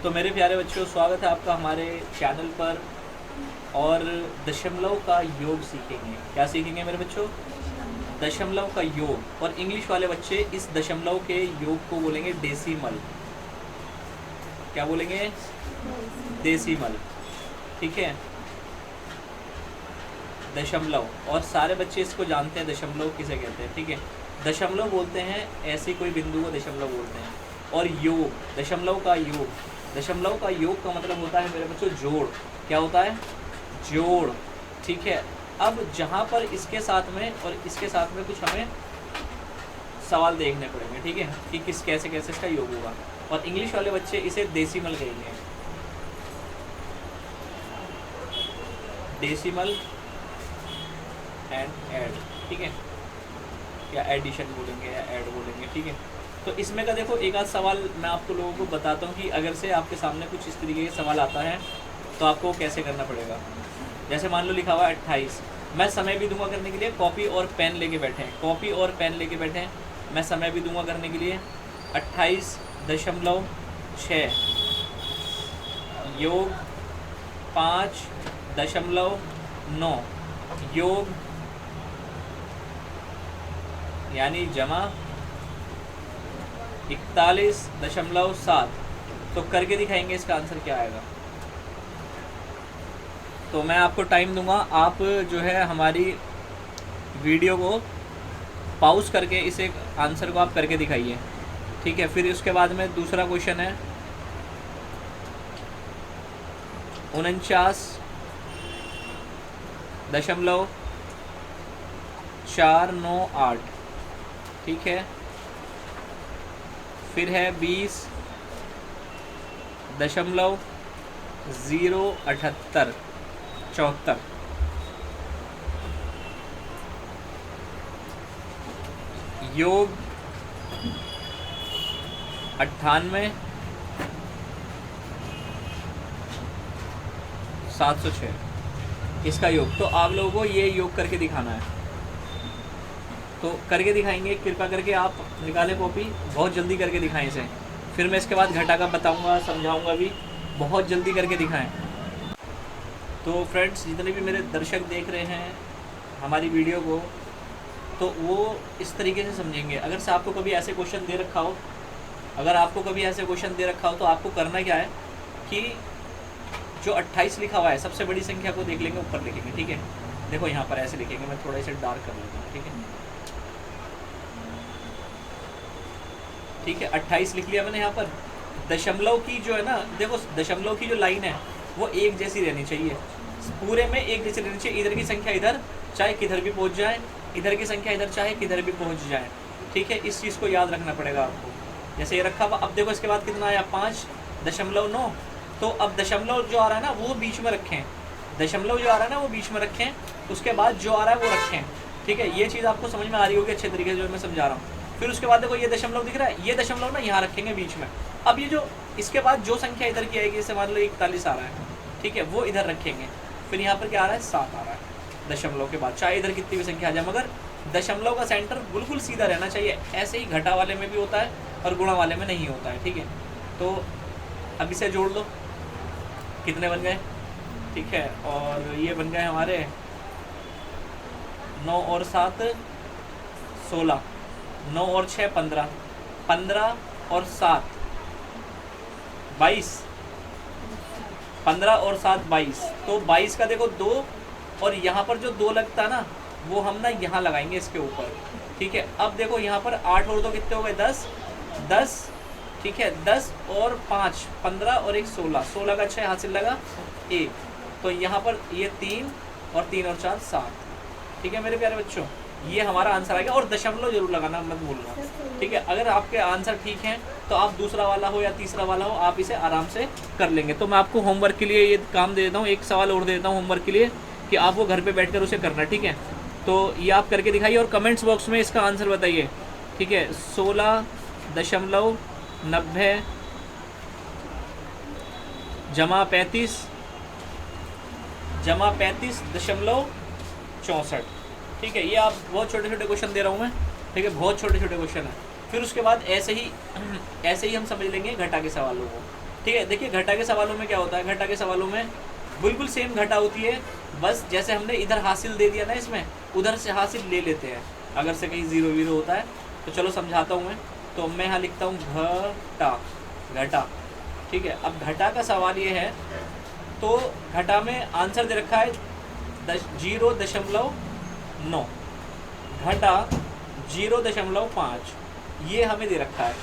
तो मेरे प्यारे बच्चों, स्वागत है आपका हमारे चैनल पर। और दशमलव का योग सीखेंगे। क्या सीखेंगे मेरे बच्चों? दशमलव का योग। और इंग्लिश वाले बच्चे इस दशमलव के योग को बोलेंगे डेसिमल। क्या बोलेंगे? डेसिमल। ठीक है, दशमलव। और सारे बच्चे इसको जानते हैं दशमलव किसे कहते हैं। ठीक है, दशमलव बोलते हैं ऐसी कोई बिंदु को दशमलव बोलते हैं। और योग, दशमलव का योग, दशमलव का योग का मतलब होता है मेरे बच्चों जोड़। क्या होता है? जोड़। ठीक है, अब जहाँ पर इसके साथ में और इसके साथ में कुछ हमें सवाल देखने पड़ेंगे। ठीक है, कि किस कैसे कैसे इसका योग होगा। और इंग्लिश वाले बच्चे इसे डेसिमल कहेंगे। Decimal and add. ठीक है, या एडिशन बोलेंगे या ऐड बोलेंगे। ठीक है, तो इसमें का देखो एक आध सवाल मैं आपको लोगों को बताता हूँ कि अगर से आपके सामने कुछ इस तरीके के सवाल आता है तो आपको कैसे करना पड़ेगा। जैसे मान लो लिखा हुआ है 28। मैं समय भी दूंगा करने के लिए, कॉपी और पेन लेके बैठे हैं। कॉपी और पेन लेके बैठे हैं, मैं समय भी दूंगा करने के लिए। 28.6 योग 5.9 योग यानी जमा 41.7। तो करके दिखाएंगे इसका आंसर क्या आएगा। तो मैं आपको टाइम दूंगा, आप जो है हमारी वीडियो को पॉज करके इसे आंसर को आप करके दिखाइए। ठीक है, फिर उसके बाद में दूसरा क्वेश्चन है 49.498। ठीक है, फिर है 20.078 योग 98.706 इसका योग। तो आप लोगों को ये योग करके दिखाना है, तो करके दिखाएंगे। कृपया करके आप निकालें कॉपी, बहुत जल्दी करके दिखाएं इसे। फिर मैं इसके बाद घटा का बताऊंगा, समझाऊंगा भी। बहुत जल्दी करके दिखाएं। तो फ्रेंड्स, जितने भी मेरे दर्शक देख रहे हैं हमारी वीडियो को, तो वो इस तरीके से समझेंगे। अगर से आपको कभी ऐसे क्वेश्चन दे रखा हो, तो आपको करना क्या है कि जो 28 लिखा हुआ है, सबसे बड़ी संख्या को देख लेंगे, ऊपर लिखेंगे। ठीक है, देखो यहाँ पर ऐसे लिखेंगे। मैं थोड़ा इसे डार्क कर लेता हूँ। ठीक है, 28 लिख लिया मैंने यहाँ पर। दशमलव की जो है ना, देखो दशमलव की जो लाइन है वो एक जैसी रहनी चाहिए, पूरे में एक जैसी रहनी चाहिए। इधर की संख्या इधर चाहे किधर भी पहुँच जाए, इधर की संख्या इधर चाहे किधर भी पहुँच जाए। ठीक है, इस चीज़ को याद रखना पड़ेगा आपको। जैसे ये रखा हुआ, अब देखो इसके बाद कितना आया 5.9। तो अब दशमलव जो आ रहा है ना वो बीच में रखें, उसके बाद जो आ रहा है वो रखें। ठीक है, ये चीज़ आपको समझ में आ रही होगी अच्छे तरीके से जो मैं समझा रहा हूँ। फिर उसके बाद देखो ये दशमलव दिख रहा है, ये दशमलव ना यहाँ रखेंगे बीच में। अब ये जो इसके बाद जो संख्या इधर की आएगी, जैसे मान लो 41 आ रहा है, ठीक है, वो इधर रखेंगे। फिर यहाँ पर क्या आ रहा है? 7 आ रहा है दशमलव के बाद, चाहे इधर कितनी भी संख्या आ जाए, मगर दशमलव का सेंटर बिल्कुल सीधा रहना चाहिए। ऐसे ही घटा वाले में भी होता है और गुणा वाले में नहीं होता है। ठीक है, तो अब इसे जोड़ लो, कितने बन गए? ठीक है, और ये बन गए हमारे 9 और 7 16, 9 और 6 15, 15 और 7 22, 15 और 7 22। तो 22 का देखो 2, और यहाँ पर जो 2 लगता है ना वो हम ना यहाँ लगाएंगे इसके ऊपर। ठीक है, अब देखो यहाँ पर 8 और 2 कितने हो गए? 10 10। ठीक है, 10 और 5 15 और 1 16, 16 का 6 हासिल लगा 1। तो यहाँ पर ये 3 और 3 और 4 7। ठीक है मेरे प्यारे बच्चों, ये हमारा आंसर आ गया। और दशमलव जरूर लगाना मत भूलना। ठीक है, अगर आपके आंसर ठीक हैं तो आप दूसरा वाला हो या तीसरा वाला हो, आप इसे आराम से कर लेंगे। तो मैं आपको होमवर्क के लिए ये काम दे देता हूँ, एक सवाल और दे देता हूँ होमवर्क के लिए, कि आप वो घर पे बैठकर उसे करना। ठीक है, तो ये आप करके दिखाइए और कमेंट्स बॉक्स में इसका आंसर बताइए। ठीक है, 16.90 जमा 35.64। ठीक है, ये आप बहुत छोटे छोटे क्वेश्चन दे रहा हूँ मैं। ठीक है, बहुत छोटे छोटे क्वेश्चन है। फिर उसके बाद ऐसे ही हम समझ लेंगे घटा के सवालों को। ठीक है। देखिए घटा के सवालों में क्या होता है, घटा के सवालों में बिल्कुल सेम घटा होती है, बस जैसे हमने इधर हासिल दे दिया ना, इसमें उधर से हासिल ले लेते हैं अगर से कहीं जीरो वीरो होता है। तो चलो समझाता हूँ मैं। तो मैं यहाँ लिखता हूँ घटा, घटा। ठीक है, अब घटा का सवाल ये है, तो घटा में आंसर दे रखा है 0.9, घटा 0.5, ये हमें दे रखा है।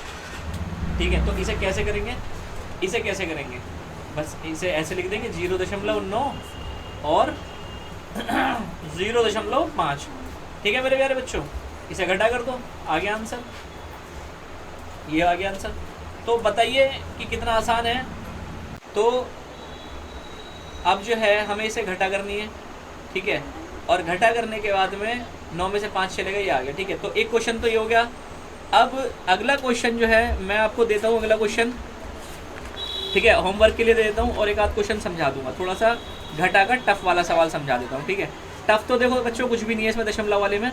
ठीक है, तो इसे कैसे करेंगे, इसे कैसे करेंगे, बस इसे ऐसे लिख देंगे 0.9 और 0.5। ठीक है मेरे प्यारे बच्चों, इसे घटा कर दो, आ गया आंसर, ये आ गया आंसर। तो बताइए कि कितना आसान है। तो अब जो है हमें इसे घटा करनी है। ठीक है, और घटा करने के बाद में 9 में से 5 चलेगा, ये आ गया। ठीक है, तो एक क्वेश्चन तो ये हो गया। अब अगला क्वेश्चन जो है मैं आपको देता हूँ, अगला क्वेश्चन। ठीक है, होमवर्क के लिए दे देता हूँ और एक आध क्वेश्चन समझा दूंगा, थोड़ा सा घटा का टफ वाला सवाल समझा देता हूँ। ठीक है, टफ तो देखो बच्चों कुछ भी नहीं है इसमें दशमलव वाले में।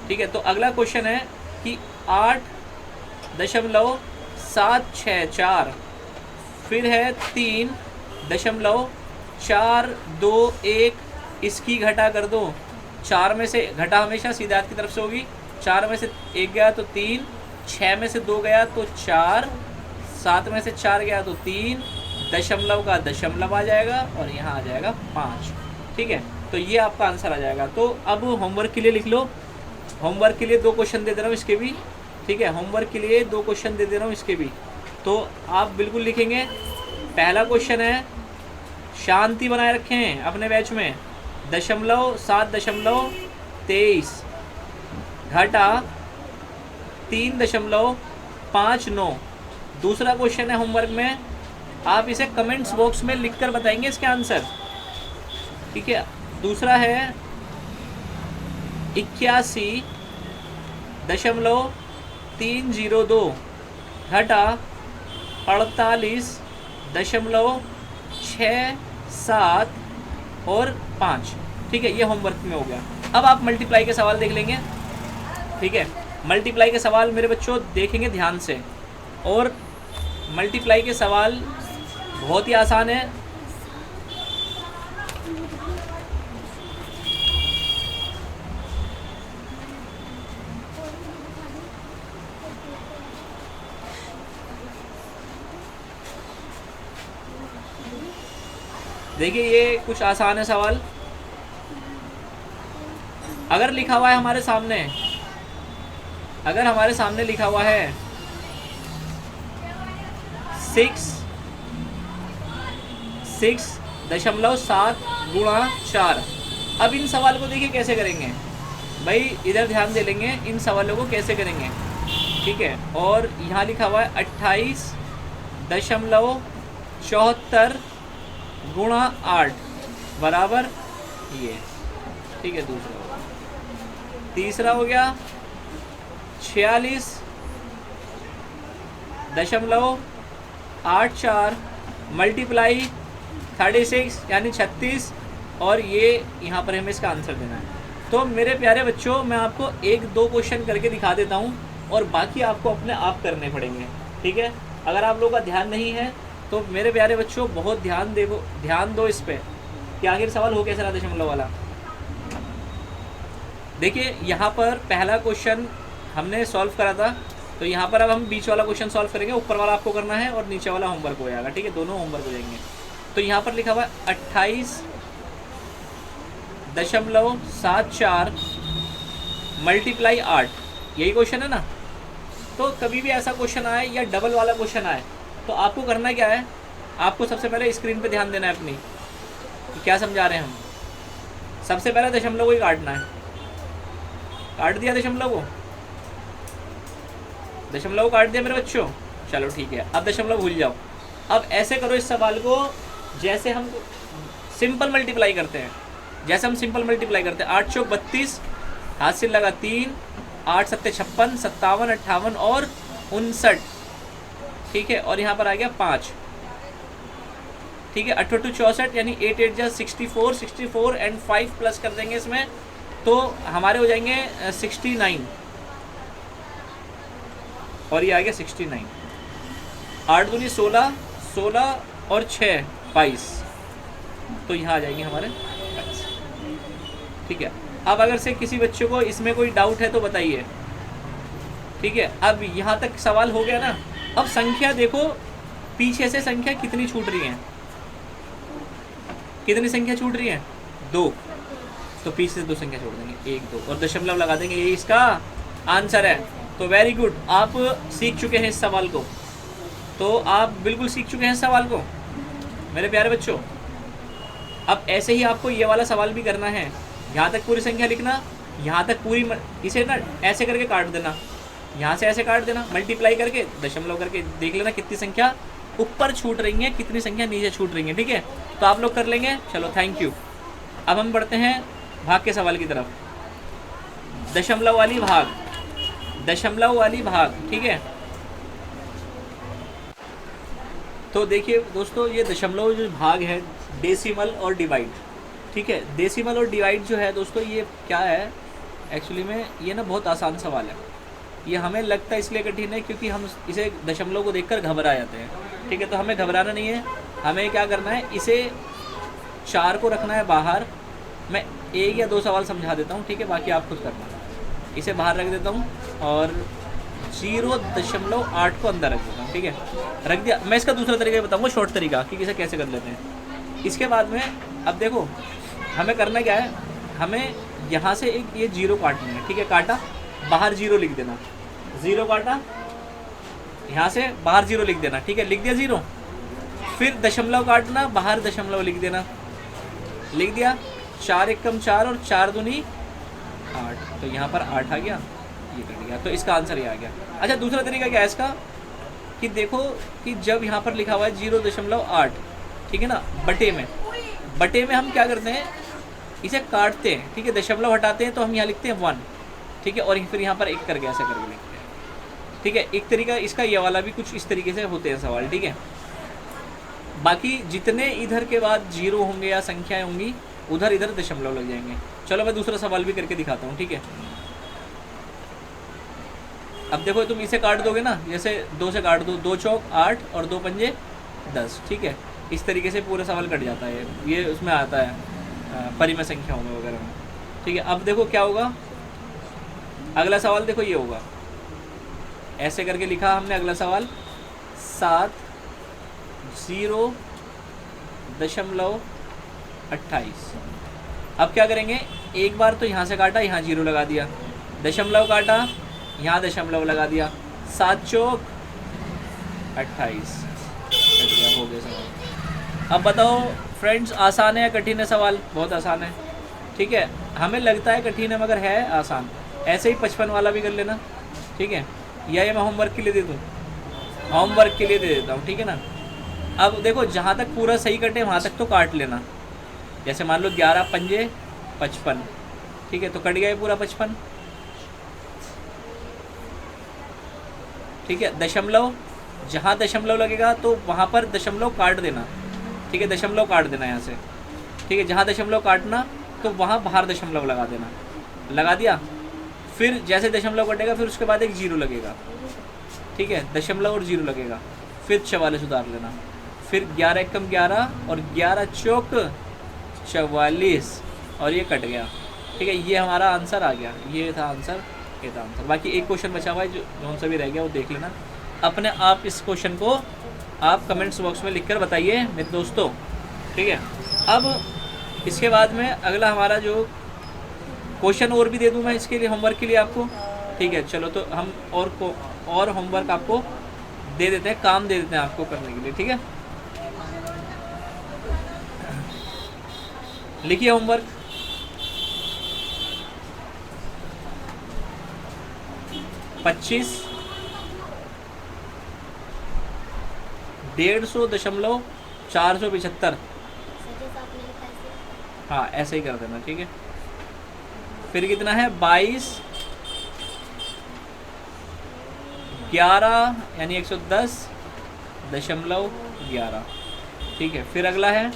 ठीक है, तो अगला क्वेश्चन है कि 8.764 फिर है 3.421, इसकी घटा कर दो। 4 में से घटा हमेशा सीधे हाथ की तरफ से होगी, 4 में से 1 गया तो 3, 6 में से 2 गया तो 4, 7 में से 4 गया तो 3, दशमलव का दशमलव आ जाएगा और यहाँ आ जाएगा 5। ठीक है, तो ये आपका आंसर आ जाएगा। तो अब होमवर्क के लिए लिख लो, होमवर्क के लिए 2 क्वेश्चन दे दे रहा हूँ इसके भी। ठीक है, होमवर्क के लिए 2 क्वेश्चन दे दे रहा हूँ इसके भी, तो आप बिल्कुल लिखेंगे। पहला क्वेश्चन है, शांति बनाए रखें अपने बैच में, 7.23 घटा 3.59। दूसरा क्वेश्चन है होमवर्क में, आप इसे कमेंट्स बॉक्स में लिखकर बताएंगे इसके आंसर। ठीक है, दूसरा है 81.302 घटा 48.67 और 5। ठीक है, ये होमवर्क में हो गया। अब आप मल्टीप्लाई के सवाल देख लेंगे। ठीक है, मल्टीप्लाई के सवाल मेरे बच्चों देखेंगे ध्यान से, और मल्टीप्लाई के सवाल बहुत ही आसान है। देखिए ये कुछ आसान है सवाल। अगर लिखा हुआ है हमारे सामने, अगर हमारे सामने लिखा हुआ है 6.7 गुणा 4, अब इन सवाल को देखिए कैसे करेंगे भाई, इधर ध्यान दे लेंगे, इन सवालों को कैसे करेंगे। ठीक है, और यहाँ लिखा हुआ है 28.74 गुणा 8 बराबर ये। ठीक है, दूसरा हो गया। तीसरा हो गया 46.84 मल्टीप्लाई 36 यानी 36, और ये यहाँ पर हमें इसका आंसर देना है। तो मेरे प्यारे बच्चों, मैं आपको 1-2 क्वेश्चन करके दिखा देता हूँ और बाकी आपको अपने आप करने पड़ेंगे। ठीक है, अगर आप लोगों का ध्यान नहीं है तो मेरे प्यारे बच्चों बहुत ध्यान दो इस पर कि आखिर सवाल हो कैसा रहा दशमलव वाला। देखिए यहाँ पर पहला क्वेश्चन हमने सॉल्व करा था, तो यहाँ पर अब हम बीच वाला क्वेश्चन सॉल्व करेंगे, ऊपर वाला आपको करना है और नीचे वाला होमवर्क हो जाएगा। ठीक है, दोनों होमवर्क हो जाएंगे। तो यहाँ पर लिखा हुआ है 28.74 मल्टीप्लाई 8, यही क्वेश्चन है ना। तो कभी भी ऐसा क्वेश्चन आए या डबल वाला क्वेश्चन आए तो आपको करना क्या है, आपको सबसे पहले स्क्रीन पे ध्यान देना है अपनी कि क्या समझा रहे हैं हम। सबसे पहले दशमलव को ही काटना है, काट दिया दशमलव को, दशमलव काट दिया मेरे बच्चों। चलो ठीक है, अब दशमलव भूल जाओ। अब ऐसे करो इस सवाल को जैसे हम सिंपल मल्टीप्लाई करते हैं, जैसे हम सिंपल मल्टीप्लाई करते हैं। 8 चौक 32, हाथ से लगा 3, 8 सत्ते 56, 57, 58 और 59। ठीक है, और यहाँ पर आ गया 5। ठीक है, 8 2 64 यानी 8 8 जा 64, 64 एंड 5 प्लस कर देंगे इसमें, तो हमारे हो जाएंगे 69, और ये आ गया 69। 8 दूनी 16, 16 और 6 22, तो यहाँ आ जाएंगे हमारे 22। ठीक है, अब अगर से किसी बच्चे को इसमें कोई डाउट है तो बताइए। ठीक है, अब यहाँ तक सवाल हो गया ना। अब संख्या देखो, पीछे से संख्या कितनी छूट रही है, कितनी संख्या छूट रही है, 2, तो पीछे से 2 संख्या छोड़ देंगे, 1 2 और दशमलव लगा देंगे, ये इसका आंसर है। तो वेरी गुड, आप सीख चुके हैं इस सवाल को, तो आप बिल्कुल सीख चुके हैं इस सवाल को मेरे प्यारे बच्चों। अब ऐसे ही आपको ये वाला सवाल भी करना है, यहाँ तक पूरी संख्या लिखना, यहाँ तक पूरी, इसे ना ऐसे करके काट देना, यहाँ से ऐसे काट देना, मल्टीप्लाई करके दशमलव करके देख लेना कितनी संख्या ऊपर छूट रही है, कितनी संख्या नीचे छूट रही है। ठीक है, तो आप लोग कर लेंगे। चलो थैंक यू। अब हम बढ़ते हैं भाग के सवाल की तरफ। दशमलव वाली भाग, दशमलव वाली भाग। ठीक है, तो देखिए दोस्तों, ये दशमलव जो भाग है, डेसिमल और डिवाइड। ठीक है, डेसिमल और डिवाइड जो है दोस्तों, ये क्या है एक्चुअली में, ये ना बहुत आसान सवाल है। ये हमें लगता है इसलिए कठिन है क्योंकि हम इसे दशमलव को देखकर घबरा जाते हैं। ठीक है, तो हमें घबराना नहीं है, हमें क्या करना है, इसे 4 को रखना है बाहर। मैं 1 या 2 सवाल समझा देता हूँ, ठीक है, बाकी आप खुद करना। इसे बाहर रख देता हूँ और 0.8 को अंदर रख देता हूँ। ठीक है, रख दिया। मैं इसका दूसरा तरीका बताऊँगा, शॉर्ट तरीका, कि इसे कैसे कर लेते हैं। इसके बाद में अब देखो हमें करना क्या है, हमें यहाँ से एक ये 0 काटना है। ठीक है, काटा, बाहर 0 लिख देना, 0 काटा, यहाँ से बाहर 0 लिख देना। ठीक है, लिख दिया 0, फिर दशमलव काटना, बाहर दशमलव लिख देना, लिख दिया। 4 एकम 4 और 4 दूनी 8, तो यहाँ पर 8 आ गया, ये कट गया, तो इसका आंसर ये आ गया। अच्छा, दूसरा तरीका क्या है इसका, कि देखो कि जब यहाँ पर लिखा हुआ है 0.8, ठीक है ना, बटे में हम क्या करते हैं, इसे काटते हैं। ठीक है, दशमलव हटाते हैं तो हम यहाँ लिखते हैं 1। ठीक है, और फिर यहाँ पर 1 करके ऐसा करके लिखते हैं। ठीक है, एक तरीका इसका, ये वाला भी कुछ इस तरीके से होते हैं सवाल। ठीक है, बाकी जितने इधर के बाद 0 होंगे या संख्याएं होंगी, उधर इधर दशमलव लग जाएंगे। चलो मैं दूसरा सवाल भी करके दिखाता हूँ। ठीक है, अब देखो तुम इसे काट दोगे ना, जैसे 2 से काट दो, 2 चौक 8 और 2 पंजे 10। ठीक है, इस तरीके से पूरा सवाल कट जाता है, ये उसमें आता है परिमेय संख्याओं में वगैरह में। ठीक है, अब देखो क्या होगा, अगला सवाल देखो ये होगा, ऐसे करके लिखा हमने अगला सवाल, 7 0.28। अब क्या करेंगे, एक बार तो यहाँ से काटा, यहाँ 0 लगा दिया, दशमलव काटा, यहाँ दशमलव लगा दिया, 7 चौक 28, हो गया सवाल। अब बताओ फ्रेंड्स, आसान है या कठिन है सवाल? बहुत आसान है। ठीक है, हमें लगता है कठिन है मगर है आसान। ऐसे ही 55 वाला भी कर लेना। ठीक है, या ये मैं होमवर्क के लिए दे दूँ, होमवर्क के लिए दे देता हूँ। ठीक है ना, अब देखो जहाँ तक पूरा सही कटे वहाँ तक तो काट लेना। जैसे मान लो 11 पंजे 55, ठीक है, तो कट गया ये पूरा 55। ठीक है, दशमलव, जहाँ दशमलव लगेगा तो वहाँ पर दशमलव काट देना। ठीक है, दशमलव काट देना यहाँ से। ठीक है, जहाँ दशमलव काटना तो वहाँ बाहर दशमलव लगा देना, लगा दिया। फिर जैसे दशमलव कटेगा फिर उसके बाद एक 0 लगेगा। ठीक है, दशमलव और 0 लगेगा, फिर 44 उतार लेना, फिर 11 एकम 11 और 11 चौक 44 और ये कट गया। ठीक है, ये हमारा आंसर आ गया, ये था आंसर, ये था आंसर। बाकी एक क्वेश्चन बचा हुआ है जो सा भी रह गया वो देख लेना अपने आप। इस क्वेश्चन को आप कमेंट्स बॉक्स में लिखकर बताइए मेरे दोस्तों। ठीक है, अब इसके बाद में अगला हमारा जो क्वेश्चन और भी दे दूँ मैं इसके लिए, होमवर्क के लिए आपको। ठीक है, चलो तो हम और होमवर्क आपको दे देते हैं, काम दे देते हैं आपको करने के लिए। ठीक है, लिखिए होमवर्क। पच्चीस 150.475। हाँ, ऐसे ही कर देना। ठीक है, फिर कितना है 22 11 यानी 110.11। ठीक है, फिर अगला है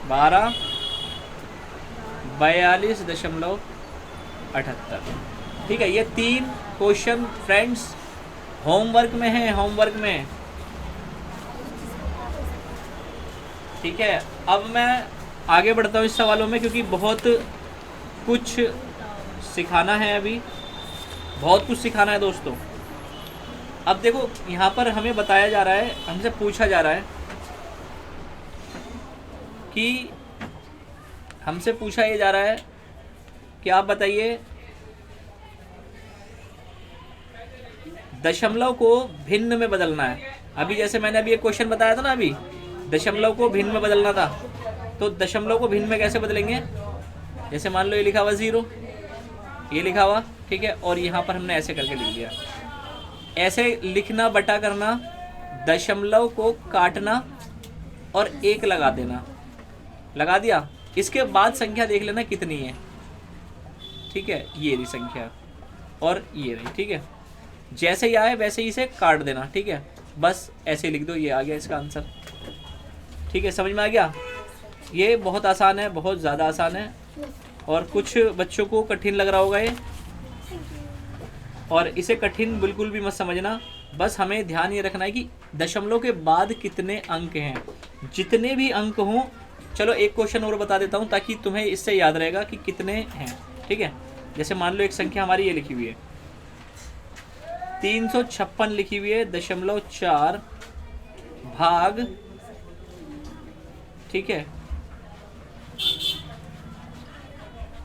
12 42.78। ठीक है, ये 3 क्वेश्चन फ्रेंड्स होमवर्क में है, होमवर्क में। ठीक है, अब मैं आगे बढ़ता हूँ इस सवालों में, क्योंकि बहुत कुछ सिखाना है, अभी बहुत कुछ सिखाना है दोस्तों। अब देखो यहाँ पर हमें बताया जा रहा है, हमसे पूछा जा रहा है कि हमसे पूछा ये जा रहा है कि आप बताइए दशमलव को भिन्न में बदलना है। अभी जैसे मैंने अभी एक क्वेश्चन बताया था ना, अभी दशमलव को भिन्न में बदलना था, तो दशमलव को भिन्न में कैसे बदलेंगे? जैसे मान लो ये लिखा हुआ 0, ये लिखा हुआ, ठीक है, और यहाँ पर हमने ऐसे करके लिख दिया। ऐसे लिखना, बटा करना, दशमलव को काटना और 1 लगा देना, लगा दिया। इसके बाद संख्या देख लेना कितनी है, ठीक है, ये रही संख्या और ये रही, ठीक है। जैसे ही आए वैसे ही इसे काट देना, ठीक है, बस ऐसे ही लिख दो, ये आ गया इसका आंसर। ठीक है, समझ में आ गया? ये बहुत आसान है, बहुत ज़्यादा आसान है, और कुछ बच्चों को कठिन लग रहा होगा ये, और इसे कठिन बिल्कुल भी मत समझना। बस हमें ध्यान ये रखना है कि दशमलव के बाद कितने अंक हैं, जितने भी अंक हों। चलो एक क्वेश्चन और बता देता हूँ ताकि तुम्हें इससे याद रहेगा कि कितने हैं, ठीक है। जैसे मान लो एक संख्या हमारी ये लिखी हुई है 356 लिखी हुई है, 0.4 भाग, ठीक है।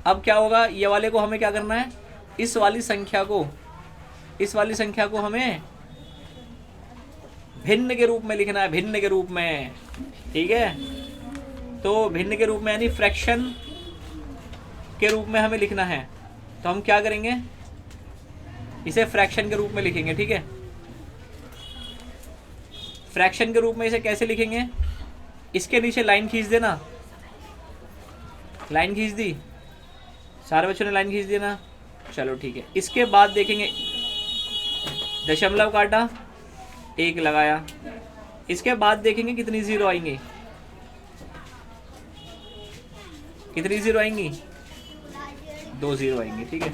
अब क्या होगा, ये वाले को हमें क्या करना है, इस वाली संख्या को हमें भिन्न के रूप में लिखना है, भिन्न के रूप में, ठीक है। तो भिन्न के रूप में यानी फ्रैक्शन के रूप में हमें लिखना है, तो हम क्या करेंगे, इसे फ्रैक्शन के रूप में लिखेंगे, ठीक है। फ्रैक्शन के रूप में इसे कैसे लिखेंगे, इसके नीचे लाइन खींच देना, लाइन खींच दी, सारे बच्चों ने लाइन खींच देना, चलो ठीक है। इसके बाद देखेंगे दशमलव काटा, 1 लगाया, इसके बाद देखेंगे कितनी 0 आएंगी, कितनी 0 आएंगी, 2 0 आएंगी, ठीक है।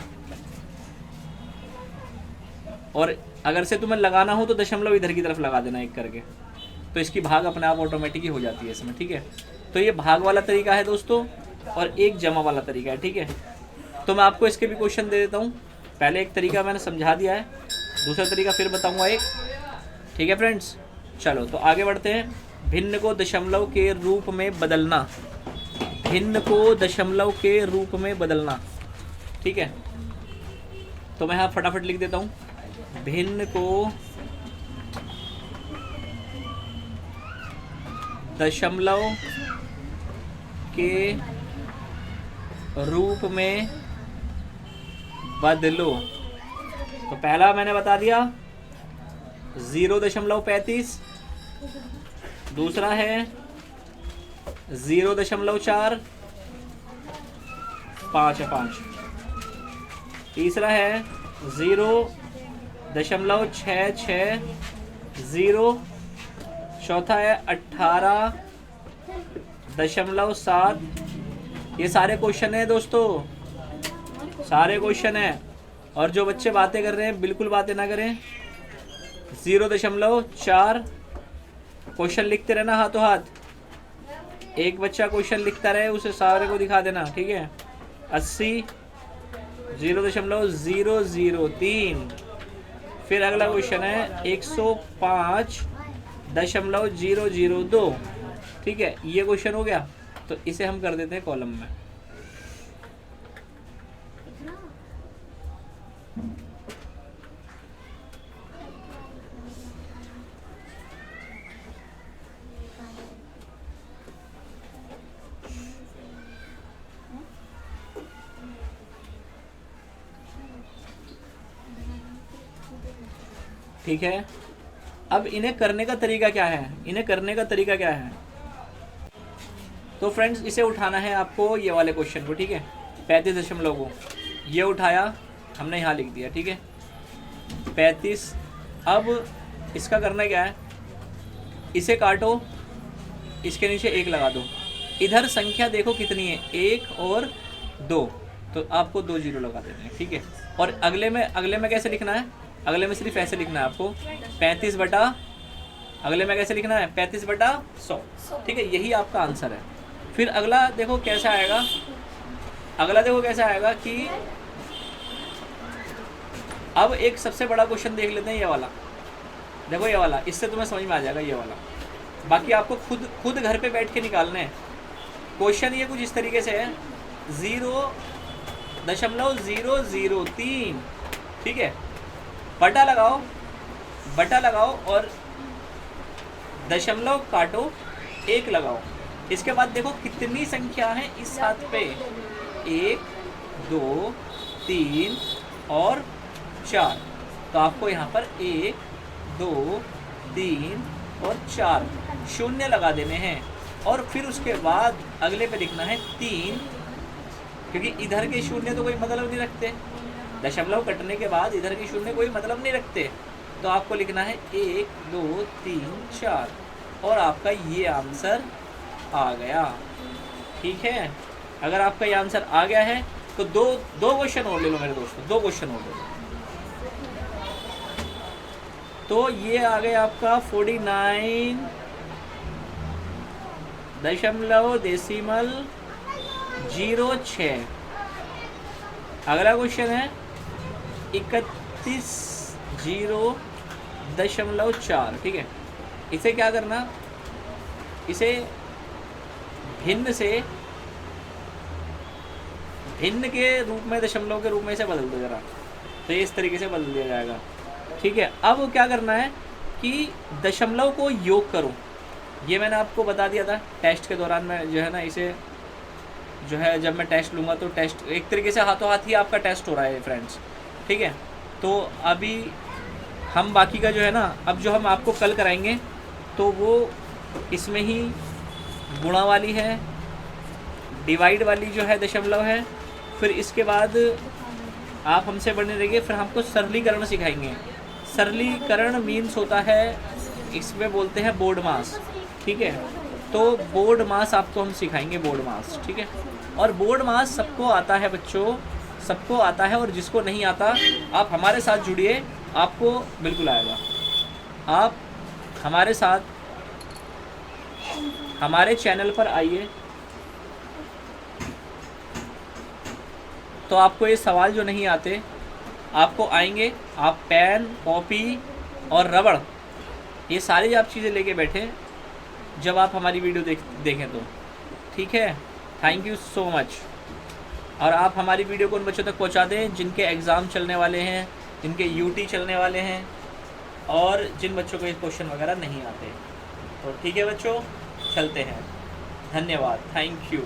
और अगर से तुम्हें लगाना हो तो दशमलव इधर की तरफ लगा देना 1 करके, तो इसकी भाग अपने आप ऑटोमेटिक ही हो जाती है इसमें, ठीक है। तो ये भाग वाला तरीका है दोस्तों, और एक जमा वाला तरीका है, ठीक है। तो मैं आपको इसके भी क्वेश्चन दे देता हूँ। पहले एक तरीका मैंने समझा दिया है, दूसरा तरीका फिर बताऊँगा एक, ठीक है फ्रेंड्स। चलो तो आगे बढ़ते हैं। भिन्न को दशमलव के रूप में बदलना, भिन्न को दशमलव के रूप में बदलना, ठीक है। तो मैं यहाँ फटाफट लिख देता हूँ, भिन्न को दशमलव के रूप में बदलो। तो पहला मैंने बता दिया 0.35, दूसरा है 0.4, 5 है 5, तीसरा है 0.6660, चौथा है 18.7। ये सारे क्वेश्चन है दोस्तों, सारे क्वेश्चन है। और जो बच्चे बातें कर रहे हैं बिल्कुल बातें ना करें। 0.4 क्वेश्चन लिखते रहना हाथों हाथ, एक बच्चा क्वेश्चन लिखता रहे, उसे सारे को दिखा देना, ठीक है। 80, 0.003, फिर अगला क्वेश्चन है 105.002, ठीक है। ये क्वेश्चन हो गया, तो इसे हम कर देते हैं कॉलम में। ठीक है, अब इन्हें करने का तरीका क्या है, इन्हें करने का तरीका क्या है। तो फ्रेंड्स इसे उठाना है आपको, ये वाले क्वेश्चन को, ठीक है। 35 को ये उठाया, हमने यहाँ लिख दिया, ठीक है 35। अब इसका करना क्या है, इसे काटो, इसके नीचे 1 लगा दो, इधर संख्या देखो कितनी है, 1 और 2, तो आपको 2 0 लगा देने हैं, ठीक है। और अगले में कैसे लिखना है, अगले में सिर्फ ऐसे लिखना है आपको 35 बटा, अगले में कैसे लिखना है 35 बटा 100। ठीक है, यही आपका आंसर है। फिर अगला देखो कैसा आएगा, अगला देखो कैसा आएगा कि अब एक सबसे बड़ा क्वेश्चन देख लेते हैं, ये वाला देखो, ये वाला, इससे तुम्हें समझ में आ जाएगा ये वाला। बाकी आपको खुद घर पे बैठ के निकालने हैं। क्वेश्चन ये कुछ इस तरीके से है, 0.003, ठीक है, बटा लगाओ और दशमलव काटो, 1 लगाओ। इसके बाद देखो कितनी संख्या है इस हाथ पे, 1 2 3 और 4। तो आपको यहाँ पर 1 2 3 और 4 शून्य लगा देने हैं, और फिर उसके बाद अगले पे लिखना है 3, क्योंकि इधर के शून्य तो कोई मतलब नहीं रखते, दशमलव कटने के बाद इधर के शून्य कोई मतलब नहीं रखते। तो आपको लिखना है 1 2 3 4, और आपका ये आंसर आ गया। ठीक है, अगर आपका ये आंसर आ गया है तो दो क्वेश्चन और ले लो मेरे दोस्तों, 2 क्वेश्चन और ले लो। तो ये आ गया आपका 49.06। अगला क्वेश्चन है 31.0.4। ठीक है, इसे क्या करना, इसे भिन्न के रूप में, दशमलव के रूप में इसे बदल दो जरा, तो ये इस तरीके से बदल दिया जाएगा। ठीक है, अब क्या करना है कि दशमलव को योग करो। ये मैंने आपको बता दिया था टेस्ट के दौरान में, जो है ना, इसे जो है जब मैं टेस्ट लूँगा तो टेस्ट एक तरीके से हाथों हाथ ही आपका टेस्ट हो रहा है फ्रेंड्स। ठीक है, तो अभी हम बाकी का जो है ना, अब जो हम आपको कल कराएंगे तो वो इसमें ही गुणा वाली है, डिवाइड वाली जो है दशमलव है, फिर इसके बाद आप हमसे बने रहिए, फिर हमको सरलीकरण सिखाएंगे। सरलीकरण मीन्स होता है, इसमें बोलते हैं बोर्ड मास। ठीक है, तो बोर्ड मास आपको हम सिखाएंगे, बोर्ड मास। ठीक है, और बोर्ड मास सबको आता है बच्चों, सबको आता है, और जिसको नहीं आता आप हमारे साथ जुड़िए, आपको बिल्कुल आएगा। आप हमारे साथ हमारे चैनल पर आइए, तो आपको ये सवाल जो नहीं आते आपको आएंगे। आप पेन, कॉपी और रबड़, ये सारी आप चीज़ें लेके बैठे जब आप हमारी वीडियो देखें तो। ठीक है, थैंक यू सो मच। और आप हमारी वीडियो को उन बच्चों तक पहुंचा दें जिनके एग्ज़ाम चलने वाले हैं, जिनके यूटी चलने वाले हैं, और जिन बच्चों को ये क्वेश्चन वगैरह नहीं आते। तो ठीक है बच्चों, चलते हैं। धन्यवाद, थैंक यू।